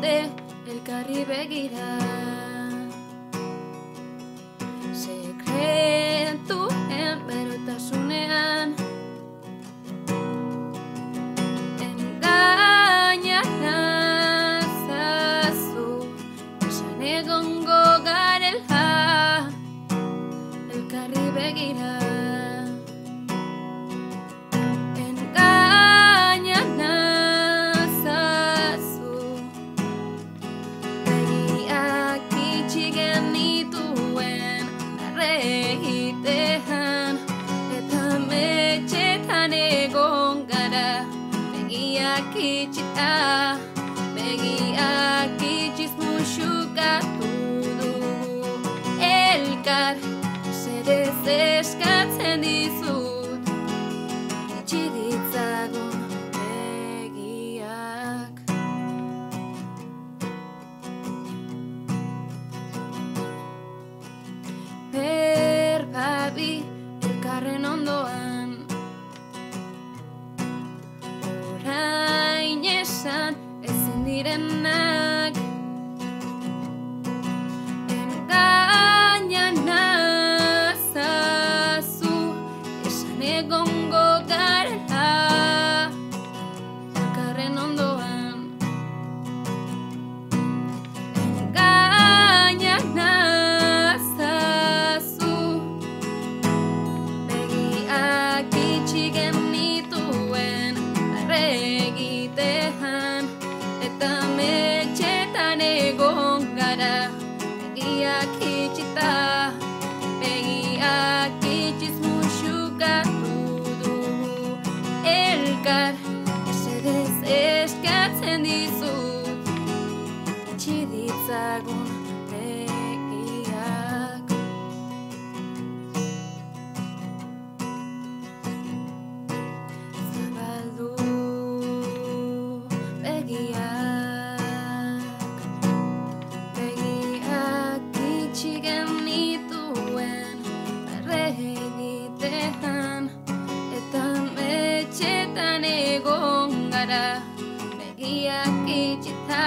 gaude elkarri begira. Sekretuen berotasunean engaina nazazu, esan egongo garela elkarri begira. Engaina nazazu, begiak itxi genituen arregitean, eta metxetan egon gara. Begiak itxita, begiak itxiz muxukatu dugu elkar. Zerez eskatzen dizut, itxi ditzagun begiak. Berbabi elkarren ondoan, orain esan ezin direnak. Engaina nazazu, esan egongo garela elkarren ondoan. Engaina nazazu, begiak itxi genituen arregitean, eta metxetan egon gara. Begiak itxita, begiak itxiz muxukatu dugu elkar. Esedez eskatzen dizut, itxi ditzagun begiak. Zabaldu begiak, begiak itxi genituen arregitean, eta metxetan egon gara. Begiak itxita,